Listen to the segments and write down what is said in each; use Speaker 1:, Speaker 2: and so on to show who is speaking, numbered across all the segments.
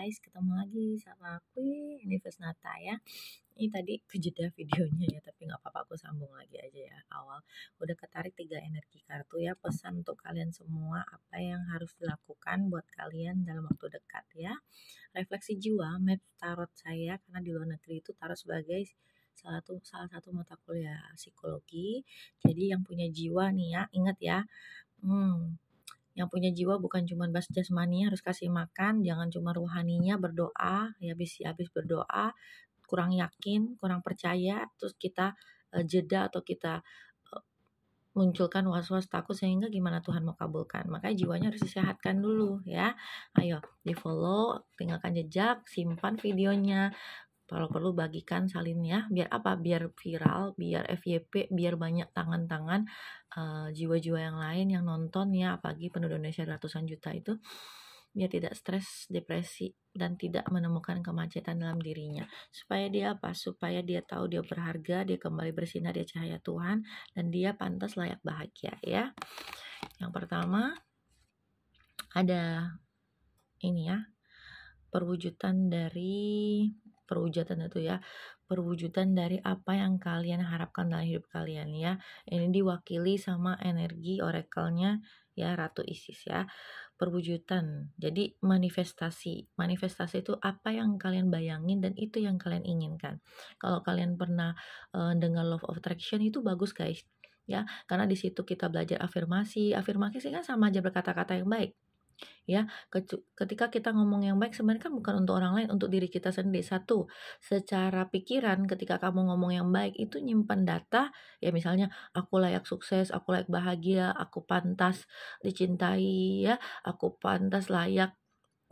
Speaker 1: guys, ketemu lagi sama aku Universe Nata ya. Ini tadi kejeda videonya ya, tapi nggak apa-apa, aku sambung lagi aja ya awal. Udah ketarik 3 energi kartu ya, pesan untuk kalian semua apa yang harus dilakukan buat kalian dalam waktu dekat ya. Refleksi jiwa, map tarot saya karena di luar negeri itu tarot sebagai salah satu mata kuliah psikologi. Jadi yang punya jiwa nih ya, ingat ya. Yang punya jiwa bukan cuma bas jasmani harus kasih makan, jangan cuma rohaninya berdoa, ya habis berdoa kurang yakin, kurang percaya, terus kita jeda atau kita munculkan was-was takut sehingga gimana Tuhan mau kabulkan. Makanya jiwanya harus disehatkan dulu ya. Ayo di-follow, tinggalkan jejak, simpan videonya. Kalau perlu bagikan salin ya, biar apa? Biar viral, biar FYP, biar banyak tangan-tangan jiwa-jiwa yang lain yang nonton ya, apalagi penduduk Indonesia ratusan juta itu, biar tidak stres, depresi, dan tidak menemukan kemacetan dalam dirinya. Supaya dia apa? Supaya dia tahu dia berharga, dia kembali bersinar, dia cahaya Tuhan, dan dia pantas layak bahagia ya. Yang pertama ada ini ya, perwujudan dari apa yang kalian harapkan dalam hidup kalian ya. Ini diwakili sama energi oracle-nya ya, Ratu Isis ya. Perwujudan. Jadi manifestasi itu apa yang kalian bayangin dan itu yang kalian inginkan. Kalau kalian pernah dengar law of attraction itu bagus guys ya, karena di situ kita belajar afirmasi kan sama aja berkata-kata yang baik ya. Ketika kita ngomong yang baik sebenarnya kan bukan untuk orang lain, untuk diri kita sendiri. Satu, secara pikiran ketika kamu ngomong yang baik itu nyimpan data ya, misalnya aku layak sukses, aku layak bahagia, aku pantas dicintai ya, aku pantas layak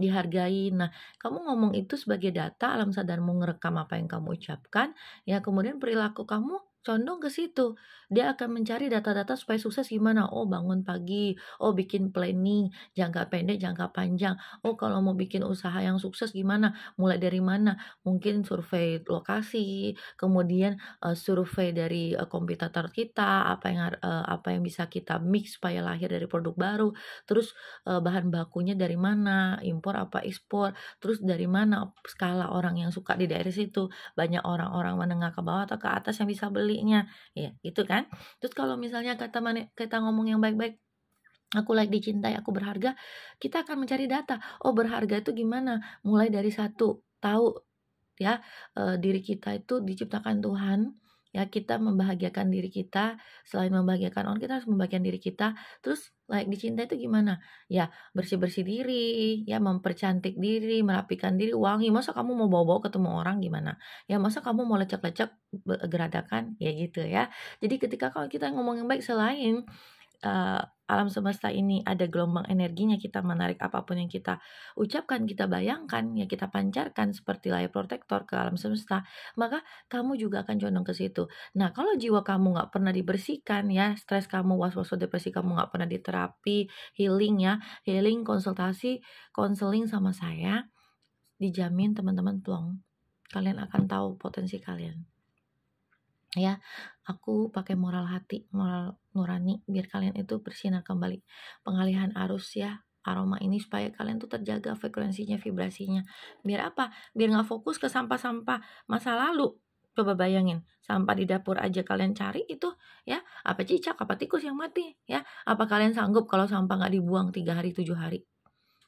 Speaker 1: dihargai. Nah, kamu ngomong itu sebagai data, alam sadarmu ngerekam apa yang kamu ucapkan ya, kemudian perilaku kamu condong ke situ. Dia akan mencari data-data supaya sukses gimana. Oh, bangun pagi, oh bikin planning jangka pendek, jangka panjang. Oh, kalau mau bikin usaha yang sukses gimana? Mulai dari mana? Mungkin survei lokasi, kemudian survei dari kompetitor kita, apa yang bisa kita mix supaya lahir dari produk baru. Terus bahan bakunya dari mana, impor apa ekspor, terus dari mana skala orang yang suka di daerah situ, banyak orang-orang menengah ke bawah atau ke atas yang bisa belinya, ya gitu kan. Terus kalau misalnya kita ngomong yang baik-baik, aku layak dicintai, aku berharga, kita akan mencari data. Oh, berharga itu gimana? Mulai dari satu, tahu ya, diri kita itu diciptakan Tuhan ya, kita membahagiakan diri kita, selain membahagiakan orang, kita harus membahagiakan diri kita. Terus layak dicintai itu gimana? Ya bersih-bersih diri ya, mempercantik diri, merapikan diri, wangi. Masa kamu mau bawa-bawa ketemu orang gimana? Ya masa kamu mau lecek-lecek geradakan ya gitu ya. Jadi ketika kalau kita ngomong yang baik, selain alam semesta ini ada gelombang energinya, kita menarik apapun yang kita ucapkan, kita bayangkan, ya kita pancarkan seperti layar protektor ke alam semesta, maka kamu juga akan condong ke situ. Nah, kalau jiwa kamu nggak pernah dibersihkan ya, stres kamu, was-was, depresi kamu nggak pernah diterapi, healing ya, healing, konsultasi, konseling sama saya, dijamin teman-teman plong, kalian akan tahu potensi kalian. Ya, aku pakai moral hati, moral nurani, biar kalian itu bersinar kembali. Pengalihan arus ya, aroma ini supaya kalian tuh terjaga frekuensinya, vibrasinya. Biar apa? Biar gak fokus ke sampah-sampah masa lalu. Coba bayangin, sampah di dapur aja kalian cari itu ya, apa cicak, apa tikus yang mati ya. Apa kalian sanggup kalau sampah gak dibuang 3 hari, 7 hari?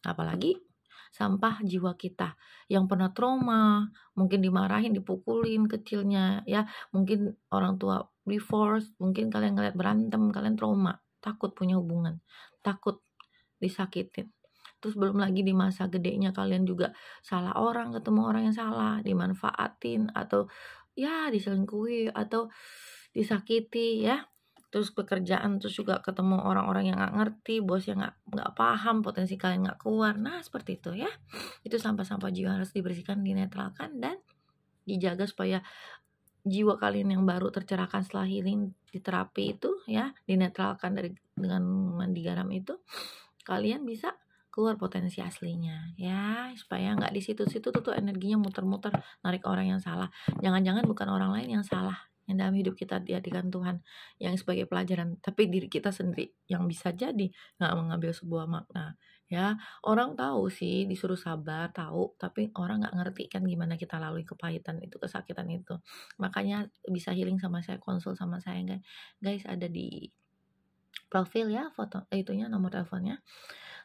Speaker 1: Apalagi sampah jiwa kita yang pernah trauma, mungkin dimarahin, dipukulin kecilnya ya, mungkin orang tua divorce, mungkin kalian ngeliat berantem, kalian trauma, takut punya hubungan, takut disakitin. Terus belum lagi di masa gedenya kalian juga salah orang, ketemu orang yang salah, dimanfaatin atau ya diselingkuhi atau disakiti ya. Terus pekerjaan, terus juga ketemu orang-orang yang nggak ngerti, bos yang nggak paham, potensi kalian nggak keluar. Nah seperti itu ya. Itu sampah-sampah jiwa harus dibersihkan, dinetralkan, dan dijaga supaya jiwa kalian yang baru tercerahkan setelah healing, diterapi itu ya, dinetralkan dengan mandi garam itu, kalian bisa keluar potensi aslinya ya, supaya nggak di situ-situ tuh energinya muter-muter narik orang yang salah. Jangan-jangan bukan orang lain yang salah yang dalam hidup kita dihadirkan Tuhan yang sebagai pelajaran, tapi diri kita sendiri yang bisa jadi nggak mengambil sebuah makna ya. Orang tahu sih disuruh sabar, tahu, tapi orang nggak ngerti kan gimana kita lalui kepahitan itu, kesakitan itu. Makanya bisa healing sama saya, konsul sama saya, guys, ada di profil ya, foto itunya, nomor teleponnya.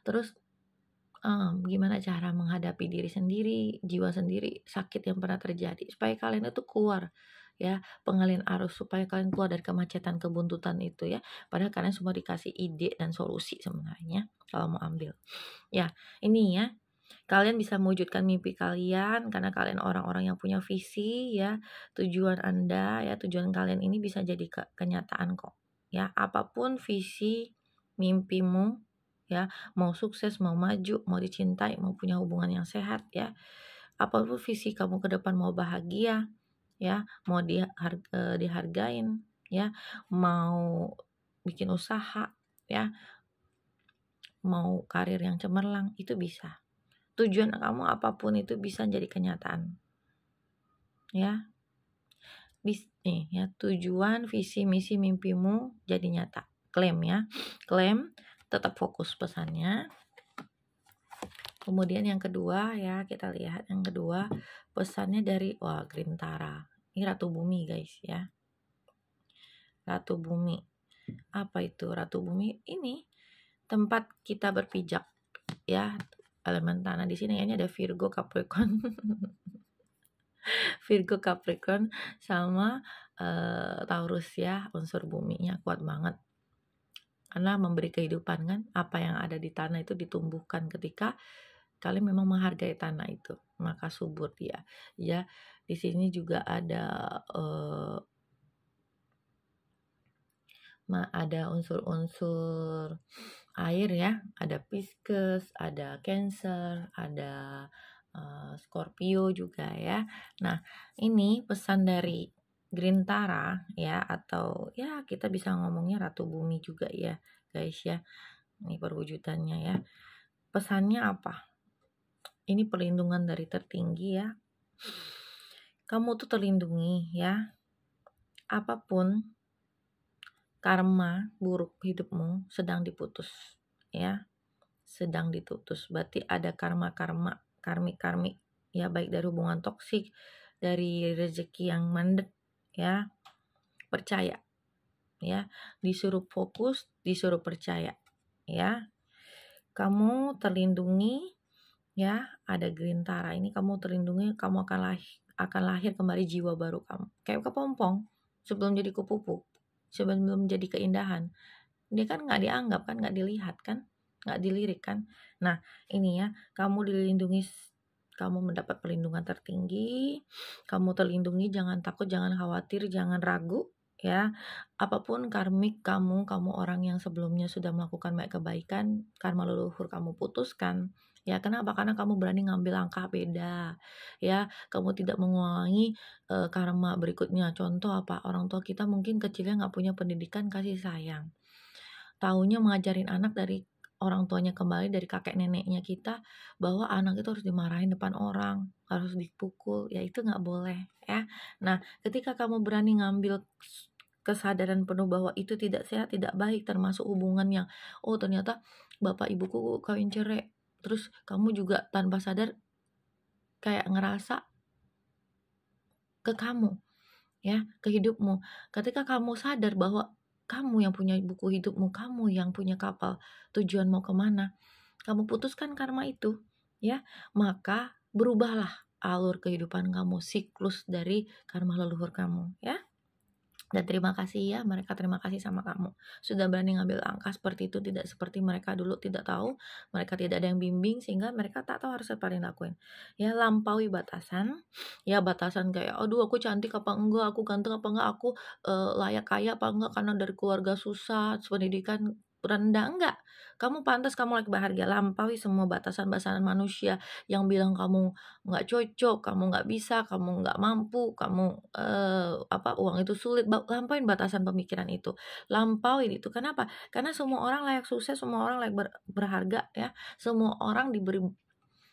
Speaker 1: Terus gimana cara menghadapi diri sendiri, jiwa sendiri, sakit yang pernah terjadi, supaya kalian itu keluar ya, pengalian arus, supaya kalian keluar dari kemacetan, kebuntutan itu ya. Padahal kalian semua dikasih ide dan solusi sebenarnya kalau mau ambil. Ya, ini ya. Kalian bisa mewujudkan mimpi kalian karena kalian orang-orang yang punya visi ya. Tujuan Anda ya, tujuan kalian ini bisa jadi kenyataan kok. Ya, apapun visi mimpimu ya, mau sukses, mau maju, mau dicintai, mau punya hubungan yang sehat ya. Apapun visi kamu ke depan, mau bahagia ya, mau dihargain ya, mau bikin usaha ya, mau karir yang cemerlang, itu bisa. Tujuan kamu apapun itu bisa jadi kenyataan. Ya. Nih ya, tujuan, visi, misi, mimpimu jadi nyata. Klaim ya. Klaim, tetap fokus pesannya. Kemudian yang kedua ya, kita lihat yang kedua, pesannya dari Grintara. Ini Ratu Bumi guys ya. Ratu Bumi. Apa itu Ratu Bumi? Ini tempat kita berpijak ya. Elemen tanah di sini ini ada Virgo, Capricorn. Virgo, Capricorn sama Taurus ya, unsur buminya kuat banget. Karena memberi kehidupan kan, apa yang ada di tanah itu ditumbuhkan ketika kalian memang menghargai tanah itu, maka subur dia. Ya, di sini juga ada unsur-unsur air ya, ada Pisces, ada Cancer, ada Scorpio juga ya. Nah, ini pesan dari Grintara ya, atau ya kita bisa ngomongnya Ratu Bumi juga ya guys ya. Ini perwujudannya ya. Pesannya apa? Ini perlindungan dari tertinggi ya. Kamu tuh terlindungi ya. Apapun karma buruk hidupmu sedang diputus ya. Sedang ditutus. Berarti ada karmik ya, baik dari hubungan toksik, dari rezeki yang mandek ya. Percaya ya, disuruh fokus, disuruh percaya ya. Kamu terlindungi ya, ada Grintara ini, kamu terlindungi, kamu akan lahir kembali jiwa baru kamu. Kayak kepompong sebelum jadi kupu-kupu, sebelum jadi keindahan. Dia kan nggak dianggap kan, nggak dilihat kan, nggak dilirik kan. Nah ini ya, kamu dilindungi, kamu mendapat perlindungan tertinggi, kamu terlindungi, jangan takut, jangan khawatir, jangan ragu ya. Apapun karmik kamu orang yang sebelumnya sudah melakukan banyak kebaikan, karma leluhur kamu putuskan ya. Kenapa? Karena kamu berani ngambil langkah beda ya, kamu tidak mengulangi karma berikutnya. Contoh apa? Orang tua kita mungkin kecilnya nggak punya pendidikan kasih sayang, taunya mengajarin anak dari orang tuanya kembali, dari kakek neneknya kita, bahwa anak itu harus dimarahin depan orang, harus dipukul, ya itu nggak boleh ya. Nah, ketika kamu berani ngambil kesadaran penuh bahwa itu tidak sehat, tidak baik, termasuk hubungan yang ternyata bapak ibuku kawin cerai, terus kamu juga tanpa sadar kayak ngerasa ke kamu ya, ke hidupmu. Ketika kamu sadar bahwa kamu yang punya buku hidupmu, kamu yang punya kapal tujuan mau kemana, kamu putuskan karma itu ya, maka berubahlah alur kehidupan kamu, siklus dari karma leluhur kamu ya. Dan terima kasih ya, mereka terima kasih sama kamu sudah berani ngambil langkah seperti itu, tidak seperti mereka dulu tidak tahu, mereka tidak ada yang bimbing sehingga mereka tak tahu harus apa yang lakuin ya. Lampaui batasan ya, batasan kayak aduh aku cantik apa enggak, aku ganteng apa enggak, aku layak kaya apa enggak karena dari keluarga susah, pendidikan rendah, enggak, kamu pantas, kamu layak berharga. Lampaui semua batasan-batasan manusia yang bilang kamu nggak cocok, kamu nggak bisa, kamu nggak mampu, kamu uang itu sulit. Lampauin batasan pemikiran itu, lampauin itu. Kenapa? Karena semua orang layak sukses, semua orang layak berharga ya, semua orang diberi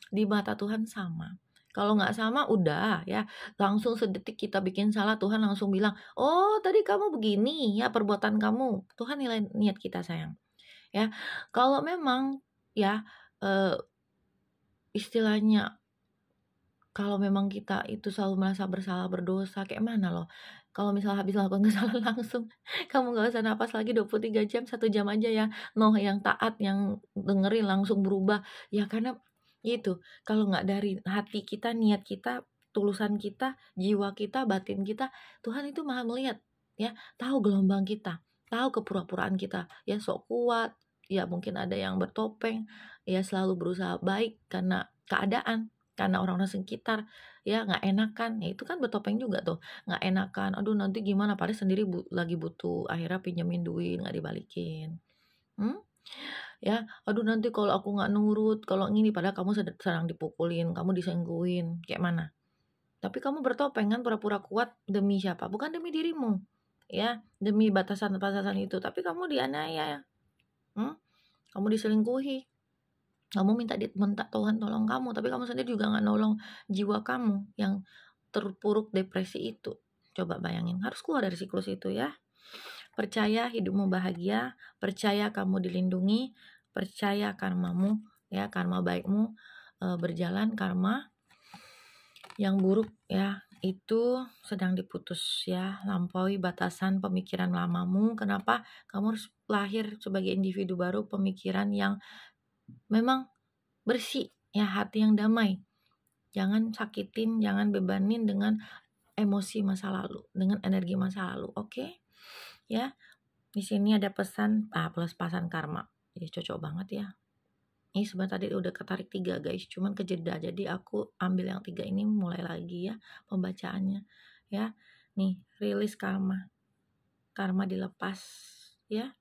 Speaker 1: di mata Tuhan sama. Kalau nggak sama udah ya, langsung sedetik kita bikin salah Tuhan langsung bilang, oh tadi kamu begini ya perbuatan kamu. Tuhan nilai niat kita sayang ya. Kalau memang ya istilahnya kalau memang kita itu selalu merasa bersalah, berdosa, kayak mana loh, kalau misalnya habis melakukan kesalahan langsung kamu nggak usah napas lagi 23 jam, 1 jam aja ya. Noh yang taat, yang dengerin langsung berubah. Ya karena itu, kalau nggak dari hati kita, niat kita, tulusan kita, jiwa kita, batin kita, Tuhan itu Maha melihat, ya, tahu gelombang kita, tahu kepura-puraan kita, ya sok kuat, ya mungkin ada yang bertopeng, ya selalu berusaha baik karena keadaan, karena orang-orang sekitar, ya nggak enakan, ya itu kan bertopeng juga tuh, nggak enakan, aduh nanti gimana, padahal sendiri lagi butuh, akhirnya pinjemin duit nggak dibalikin, hmm? Ya, aduh nanti kalau aku nggak nurut, kalau ini, padahal kamu sedang dipukulin, kamu diselingkuhin, kayak mana? Tapi kamu bertopeng kan, pura-pura kuat demi siapa? Bukan demi dirimu, ya, demi batasan-batasan itu, tapi kamu dianiaya, kamu diselingkuhi. Kamu minta Tuhan tolong kamu, tapi kamu sendiri juga nggak nolong jiwa kamu yang terpuruk depresi itu. Coba bayangin, harus keluar dari siklus itu ya. Percaya hidupmu bahagia, percaya kamu dilindungi, percaya karmamu, ya karma baikmu berjalan, karma yang buruk ya itu sedang diputus ya. Lampaui batasan pemikiran lamamu. Kenapa? Kamu harus lahir sebagai individu baru, pemikiran yang memang bersih ya, hati yang damai. Jangan sakitin, jangan bebanin dengan emosi masa lalu, dengan energi masa lalu, oke? Ya, di sini ada pesan pelepasan karma. Jadi cocok banget ya. Ini sebenarnya tadi udah ketarik 3 guys, cuman kejeda. Jadi aku ambil yang 3 ini, mulai lagi ya pembacaannya. Ya. Nih, rilis karma. Karma dilepas ya.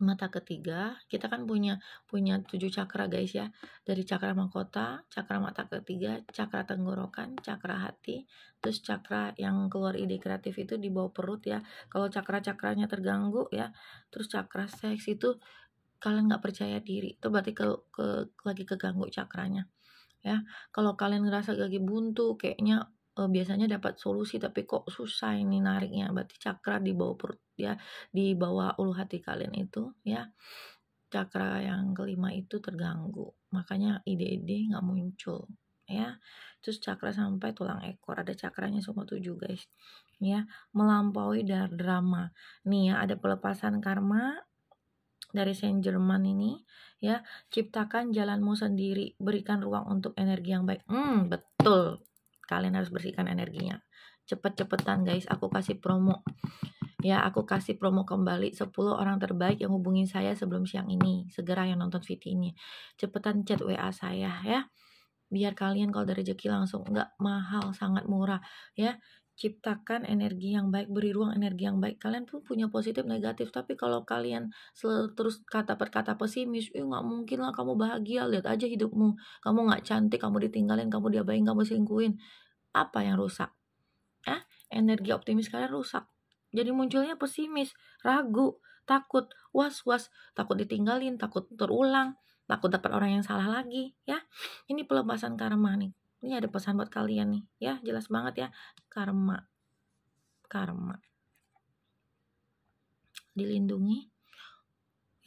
Speaker 1: Mata ketiga, kita kan punya 7 cakra guys ya. Dari cakra mahkota, cakra mata ketiga, cakra tenggorokan, cakra hati, terus cakra yang keluar ide kreatif itu di bawah perut ya. Kalau cakra-cakranya terganggu ya, terus cakra seks itu kalian nggak percaya diri, itu berarti lagi keganggu cakranya ya. Kalau kalian ngerasa lagi buntu, kayaknya biasanya dapat solusi tapi kok susah ini nariknya, berarti cakra di bawah perut ya, di bawah ulu hati kalian itu ya, cakra yang kelima itu terganggu, makanya ide-ide nggak muncul ya. Terus cakra sampai tulang ekor, ada cakranya semua 7 guys ya. Melampaui drama nih ya, ada pelepasan karma dari Saint Germain ini ya. Ciptakan jalanmu sendiri, berikan ruang untuk energi yang baik. Betul, kalian harus bersihkan energinya. Cepet-cepetan guys, aku kasih promo ya, aku kasih promo kembali 10 orang terbaik yang hubungin saya sebelum siang ini. Segera yang nonton video ini, cepetan chat WA saya ya, biar kalian kalau ada rezeki langsung, nggak mahal, sangat murah ya. Ciptakan energi yang baik, beri ruang energi yang baik. Kalian pun punya positif negatif, tapi kalau kalian terus kata per kata pesimis, nggak mungkin lah kamu bahagia, lihat aja hidupmu, kamu nggak cantik, kamu ditinggalin, kamu diabain, kamu selingkuhin, apa yang rusak? Energi optimis kalian rusak. Jadi munculnya pesimis, ragu, takut, was-was, takut ditinggalin, takut terulang, takut dapat orang yang salah lagi ya. Ini pelepasan karma nih. Ini ada pesan buat kalian nih ya, jelas banget ya. Karma dilindungi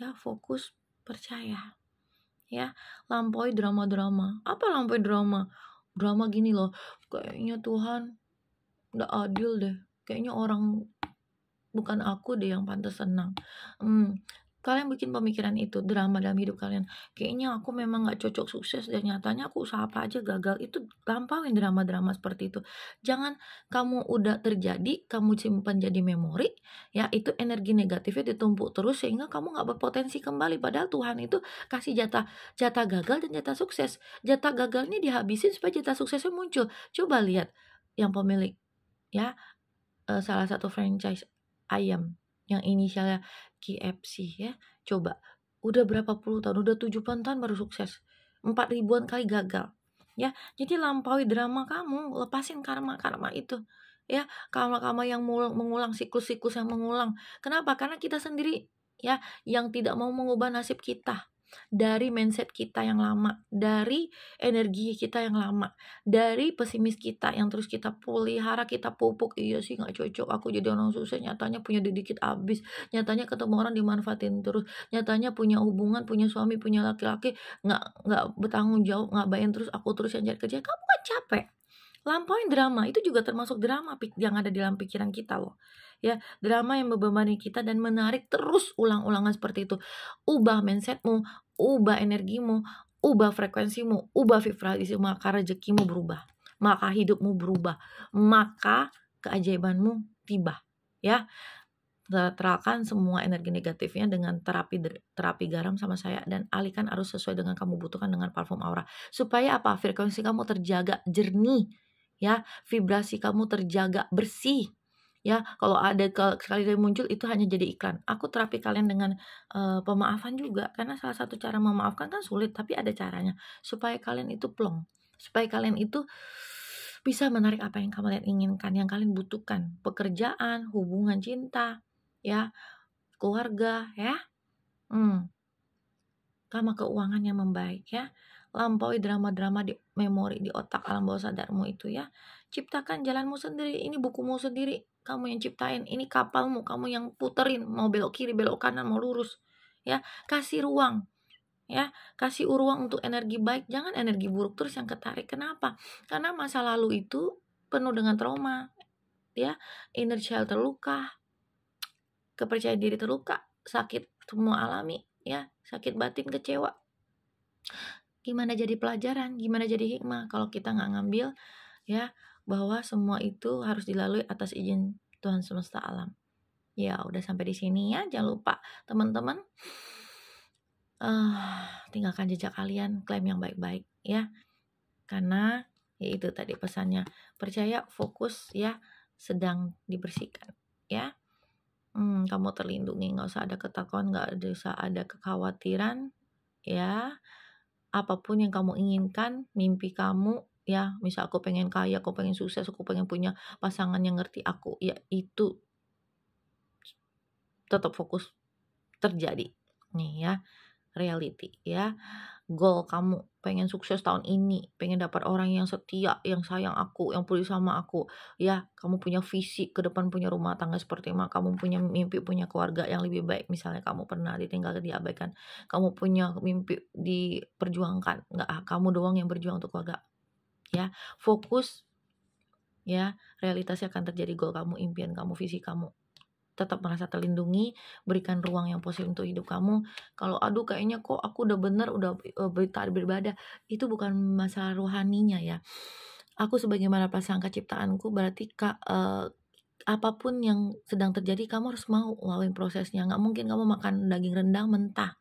Speaker 1: ya, fokus, percaya ya. Lampaui drama-drama. Apa lampaui drama? Drama gini loh, kayaknya Tuhan nggak adil deh, kayaknya orang bukan aku deh yang pantas senang. Kalian bikin pemikiran itu, drama dalam hidup kalian, kayaknya aku memang gak cocok sukses dan nyatanya aku usaha apa aja gagal. Itu lampauin drama-drama seperti itu. Jangan kamu udah terjadi, kamu simpan jadi memori ya, itu energi negatifnya ditumpuk terus sehingga kamu gak berpotensi kembali. Padahal Tuhan itu kasih jatah gagal dan jatah sukses. Jatah gagal ini dihabisin supaya jatah suksesnya muncul. Coba lihat yang pemilik ya, salah satu franchise ayam yang inisialnya KFC ya, coba udah berapa puluh tahun, udah 70-an tahun baru sukses, 4.000-an kali gagal ya. Jadi lampaui drama kamu, lepasin karma itu ya, karma yang mengulang, siklus yang mengulang. Kenapa? Karena kita sendiri ya yang tidak mau mengubah nasib kita. dari mindset kita yang lama, dari energi kita yang lama, dari pesimis kita yang terus kita pelihara, kita pupuk. Iya sih nggak cocok aku jadi orang sukses, nyatanya punya duit dikit habis, nyatanya ketemu orang dimanfaatin terus, nyatanya punya hubungan, punya suami, punya laki-laki nggak bertanggung jawab, ngabain terus aku terus yang cari kerja. Kamu kan capek. Lampauin drama, itu juga termasuk drama yang ada di dalam pikiran kita loh. Ya, drama yang membebani kita dan menarik terus ulang-ulangan seperti itu. Ubah mindsetmu, ubah energimu, ubah frekuensimu, ubah vibrasimu, maka rezekimu berubah, maka hidupmu berubah, maka keajaibanmu tiba. Ya, teralkan semua energi negatifnya dengan terapi garam sama saya, dan alihkan arus sesuai dengan kamu butuhkan dengan parfum aura. Supaya apa? Frekuensi kamu terjaga jernih, ya, vibrasi kamu terjaga bersih. Ya, kalau ada sekali muncul itu hanya jadi iklan. Aku terapi kalian dengan pemaafan juga, karena salah satu cara memaafkan kan sulit, tapi ada caranya supaya kalian itu plong, supaya kalian itu bisa menarik apa yang kalian inginkan, yang kalian butuhkan, pekerjaan, hubungan cinta, ya, keluarga, ya, sama keuangan yang membaik, ya. Lampaui drama-drama di memori, di otak alam bawah sadarmu itu, ya. Ciptakan jalanmu sendiri, ini bukumu sendiri, kamu yang ciptain, ini kapalmu, kamu yang puterin, mau belok kiri, belok kanan, mau lurus, ya. Kasih ruang, ya, kasih ruang untuk energi baik, jangan energi buruk terus yang ketarik. Kenapa? Karena masa lalu itu penuh dengan trauma, ya, inner child terluka, kepercayaan diri terluka, sakit semua alami, ya, sakit batin, kecewa. Gimana jadi pelajaran, gimana jadi hikmah kalau kita nggak ngambil, ya, bahwa semua itu harus dilalui atas izin Tuhan semesta alam. Ya, udah sampai di sini ya. Jangan lupa teman-teman, tinggalkan jejak kalian, klaim yang baik-baik, ya. Karena ya itu tadi pesannya, percaya, fokus, ya, sedang dibersihkan, ya. Kamu terlindungi, nggak usah ada ketakutan, nggak usah ada kekhawatiran, ya. Apapun yang kamu inginkan, mimpi kamu, ya, misal aku pengen kaya, aku pengen sukses, aku pengen punya pasangan yang ngerti aku, ya itu tetap fokus terjadi. Nih ya, reality, ya. Goal kamu pengen sukses tahun ini, pengen dapat orang yang setia, yang sayang aku, yang peduli sama aku, ya. Kamu punya visi ke depan, punya rumah tangga seperti apa, kamu punya mimpi punya keluarga yang lebih baik, misalnya kamu pernah ditinggal, diabaikan, kamu punya mimpi diperjuangkan, nggak kamu doang yang berjuang untuk keluarga, ya. Fokus, ya, realitasnya akan terjadi. Goal kamu, impian kamu, visi kamu, tetap merasa terlindungi, berikan ruang yang positif untuk hidup kamu. Kalau aduh kayaknya kok aku udah bener, udah beribadah, itu bukan masalah rohaninya, ya. Aku sebagaimana prasangka ciptaanku, berarti apapun yang sedang terjadi kamu harus mau ngelaluin prosesnya. Nggak mungkin kamu makan daging rendang mentah.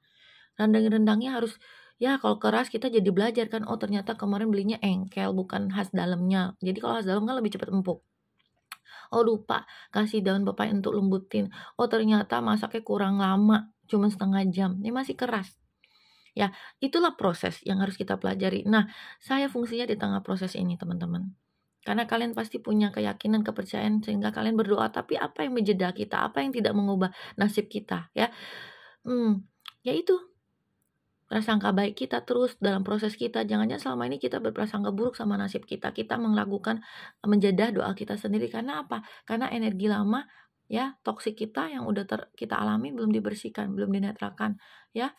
Speaker 1: Daging rendangnya harus, ya, kalau keras kita jadi belajar kan, oh ternyata kemarin belinya engkel bukan khas dalamnya. Jadi kalau khas dalam kan lebih cepat empuk. Oh lupa kasih daun pepaya untuk lembutin. Oh ternyata masaknya kurang lama, cuma setengah jam. Ini masih keras. Ya, itulah proses yang harus kita pelajari. Nah, saya fungsinya di tengah proses ini, teman-teman. Karena kalian pasti punya keyakinan, kepercayaan, sehingga kalian berdoa. Tapi apa yang menjeda kita? Apa yang tidak mengubah nasib kita? Ya, ya itu. Prasangka baik kita terus dalam proses kita. Jangan-jangan selama ini kita berprasangka buruk sama nasib kita. Kita melakukan menjadah doa kita sendiri. Karena apa? Karena energi lama, ya, toksik kita yang udah kita alami belum dibersihkan, belum dinetralkan, ya,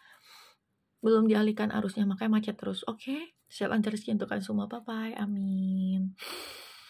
Speaker 1: belum dialihkan arusnya, makanya macet terus. Oke, siap antar rezeki untuk kalian semua. Bye bye. Amin.